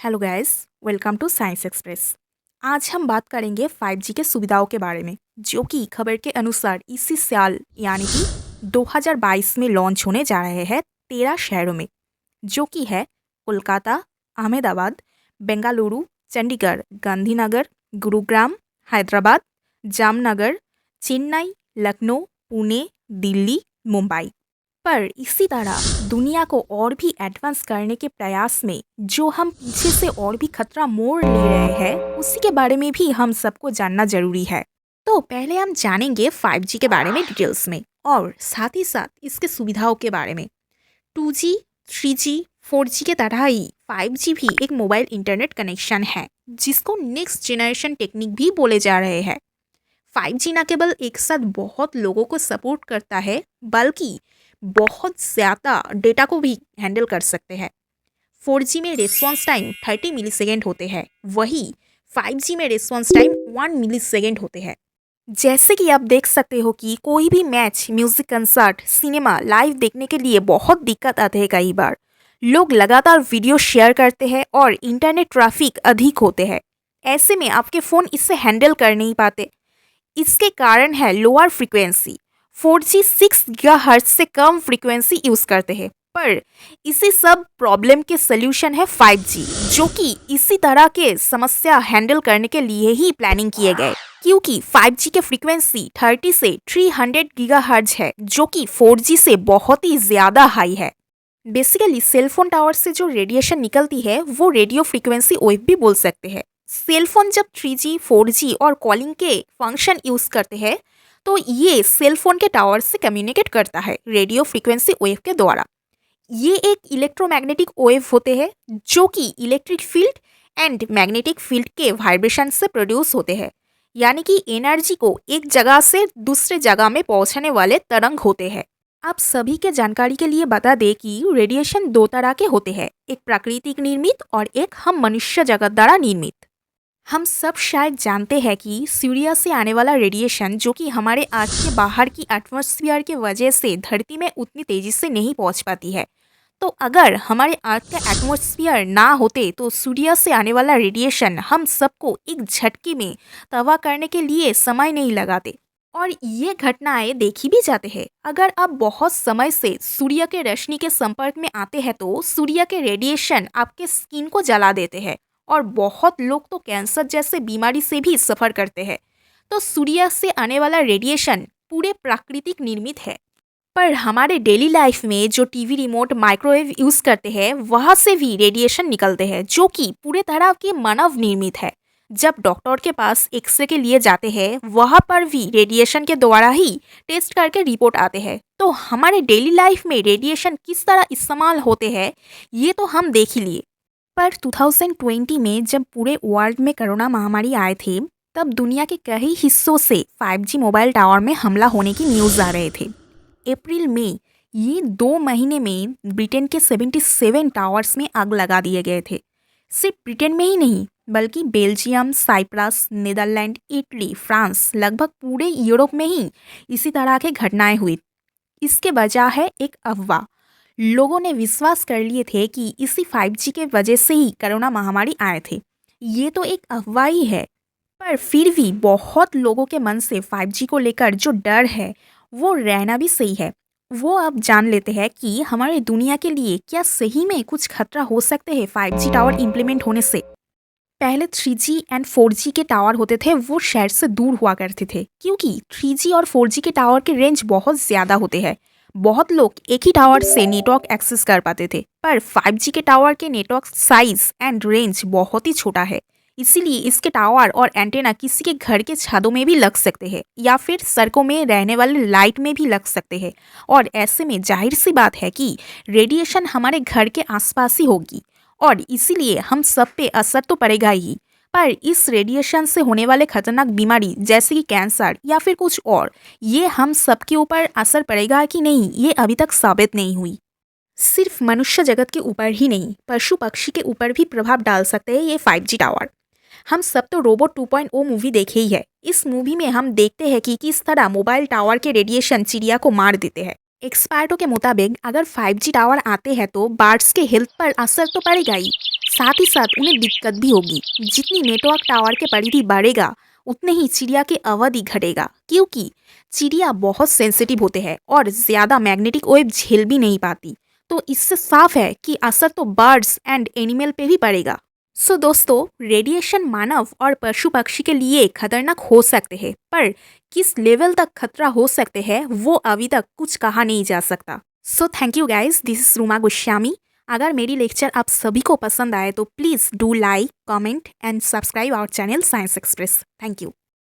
Hello guys, welcome to science express. आज हम बात करेंगे 5G के सुविधाओं के बारे में, जो कि खबर के अनुसार इसी साल यानी कि 2022 में लॉन्च होने जा रहे हैं 13 शहरों में, जो कि है कोलकाता, अहमदाबाद, बेंगलुरु, चंडीगढ़, गांधीनगर, गुरुग्राम, हैदराबाद, जामनगर, चेन्नई, लखनऊ, पुणे, दिल्ली, मुंबई। पर इसी तरह दुनिया को और भी एडवांस करने के प्रयास में जो हम पीछे से और भी खतरा मोड़ ले रहे हैं, उसी के बारे में भी हम सबको जानना जरूरी है। तो पहले हम जानेंगे 5G के बारे में डिटेल्स में, और साथ ही साथ इसके सुविधाओं के बारे में। 2G, 3G, 4G के तरह ही 5G भी एक मोबाइल इंटरनेट कनेक्शन है, जिसको नेक्स्ट जनरेशन टेक्निक भी बोले जा रहे हैं। 5G न केवल एक साथ बहुत लोगों को सपोर्ट करता है, बल्कि बहुत ज़्यादा डेटा को भी हैंडल कर सकते हैं। 4G में रिस्पॉन्स टाइम 30 मिलीसेकेंड होते हैं, वही 5G में रिस्पॉन्स टाइम 1 मिलीसेकेंड होते हैं। जैसे कि आप देख सकते हो कि कोई भी match, music concert, cinema live देखने के लिए बहुत दिक्कत आते हैं। कई बार लोग लगातार वीडियो शेयर करते हैं और इंटरनेट ट्रैफिक अधिक होते हैं। ऐसे में आपके फ़ोन इससे हैंडल कर नहीं पाते। इसके कारण है लोअर फ्रीक्वेंसी। 4G 6 गीगाहर्ट्ज से कम फ्रीक्वेंसी यूज़ करते हैं, पर इसी सब प्रॉब्लम के सल्यूशन है 5G, जो कि इसी तरह के समस्या हैंडल करने के लिए ही प्लानिंग किए गए। क्योंकि 5G के फ्रीक्वेंसी 30 से 300 गीगाहर्ट्ज है, जो कि 4G से बहुत ही ज़्यादा हाई है। बेसिकली सेलफोन टावर से जो रेडिएशन निकलती है वो रेडियो फ्रीक्वेंसी वेव भी बोल सकते हैं। सेलफोन जब 3G, 4G और कॉलिंग के फंक्शन यूज़ करते हैं, तो ये सेलफोन के टावर से कम्युनिकेट करता है रेडियो फ्रीक्वेंसी वेव के द्वारा। ये एक इलेक्ट्रोमैग्नेटिक वेव होते हैं, जो कि electric field and magnetic field के वाइब्रेशन से प्रोड्यूस होते हैं, यानी कि एनर्जी को एक जगह से दूसरे जगह में पहुंचाने वाले तरंग होते हैं। आप सभी के जानकारी के लिए बता दें कि रेडिएशन दो तरह के होते हैं, एक प्राकृतिक निर्मित और एक हम मनुष्य जगत द्वारा निर्मित। हम सब शायद जानते हैं कि सूर्य से आने वाला रेडिएशन, जो कि हमारे अर्थ के बाहर की एटमॉस्फेयर की वजह से धरती में उतनी तेजी से नहीं पहुंच पाती है। तो अगर हमारे अर्थ का एटमॉस्फेयर ना होते तो सूर्य से आने वाला रेडिएशन हम सबको एक झटके में तबाह करने के लिए समय नहीं लगाते। और ये घटनाएं देखी भी जाते हैं। अगर आप बहुत समय से सूर्य के रोशनी के संपर्क में आते हैं तो सूर्य के रेडिएशन आपके स्किन को जला देते हैं, और बहुत लोग तो कैंसर जैसे बीमारी से भी सफ़र करते हैं। तो सूर्य से आने वाला रेडिएशन पूरे प्राकृतिक निर्मित है। पर हमारे डेली लाइफ में जो टीवी रिमोट, माइक्रोवेव यूज़ करते हैं, वहाँ से भी रेडिएशन निकलते हैं, जो कि पूरे तरह के मानव निर्मित है। जब डॉक्टर के पास एक्सरे के लिए जाते हैं, वहाँ पर भी रेडिएशन के द्वारा ही टेस्ट करके रिपोर्ट आते हैं। तो हमारे डेली लाइफ में रेडिएशन किस तरह इस्तेमाल होते हैं, ये तो हम देख ही लिए। पर 2020 में जब पूरे वर्ल्ड में कोरोना महामारी आए थे, तब दुनिया के कई हिस्सों से 5G मोबाइल टावर में हमला होने की न्यूज़ आ रहे थे। अप्रैल में ये 2 महीने में ब्रिटेन के 77 टावर्स में आग लगा दिए गए थे। सिर्फ ब्रिटेन में ही नहीं, बल्कि Belgium, Cyprus, Netherlands, Italy, France, लगभग पूरे यूरोप में ही इसी तरह के घटनाएं हुई। इसके वजह है एक अफवाह। लोगों ने विश्वास कर लिए थे कि इसी 5G के वजह से ही कोरोना महामारी आए थे। ये तो एक अफवाह ही है, पर फिर भी बहुत लोगों के मन से 5G को लेकर जो डर है, वो रहना भी सही है। वो अब जान लेते हैं कि हमारी दुनिया के लिए क्या सही में कुछ खतरा हो सकते हैं 5G टावर इम्प्लीमेंट होने से। पहले 3G एंड 4G के टावर होते थे, वो शहर से दूर हुआ करते थे, क्योंकि 3G और 4G के टावर के रेंज बहुत ज़्यादा होते हैं। बहुत लोग एक ही टावर से नेटवर्क एक्सेस कर पाते थे, पर 5G के टावर के नेटवर्क साइज एंड रेंज बहुत ही छोटा है। इसीलिए इसके टावर और एंटेना किसी के घर के छादों में भी लग सकते हैं, या फिर सड़कों में रहने वाले लाइट में भी लग सकते हैं। और ऐसे में जाहिर सी बात है कि रेडिएशन हमारे घर के आसपास ही होगी, और इसीलिए हम सब पे असर तो पड़ेगा ही। पर इस रेडिएशन से होने वाले खतरनाक बीमारी जैसे कि कैंसर या फिर कुछ और, ये हम सबके ऊपर असर पड़ेगा कि नहीं, ये अभी तक साबित नहीं हुई। सिर्फ मनुष्य जगत के ऊपर ही नहीं, पशु पक्षी के ऊपर भी प्रभाव डाल सकते हैं ये 5G टावर। हम सब तो रोबोट 2.0 मूवी देखे ही है। इस मूवी में हम देखते हैं कि किस तरह मोबाइल टावर के रेडिएशन चिड़िया को मार देते हैं। एक्सपर्टों के मुताबिक अगर 5G टावर आते हैं तो बर्ड्स के हेल्थ पर असर तो पड़ेगा ही, साथ ही साथ उन्हें दिक्कत भी होगी। जितनी नेटवर्क टावर के परिधि बढ़ेगा उतने ही चिड़िया की अवधि घटेगा, क्योंकि चिड़िया बहुत सेंसिटिव होते हैं और ज़्यादा मैग्नेटिक वेव झेल भी नहीं पाती। तो इससे साफ है कि असर तो बर्ड्स एंड एनिमल पे भी पड़ेगा। सो दोस्तों, रेडिएशन मानव और पशु पक्षी के लिए खतरनाक हो सकते हैं, पर किस लेवल तक खतरा हो सकते हैं वो अभी तक कुछ कहा नहीं जा सकता। So thank you guys, this is Ruma Goswami. अगर मेरी लेक्चर आप सभी को पसंद आए तो please do like, comment and subscribe our channel science express. Thank you.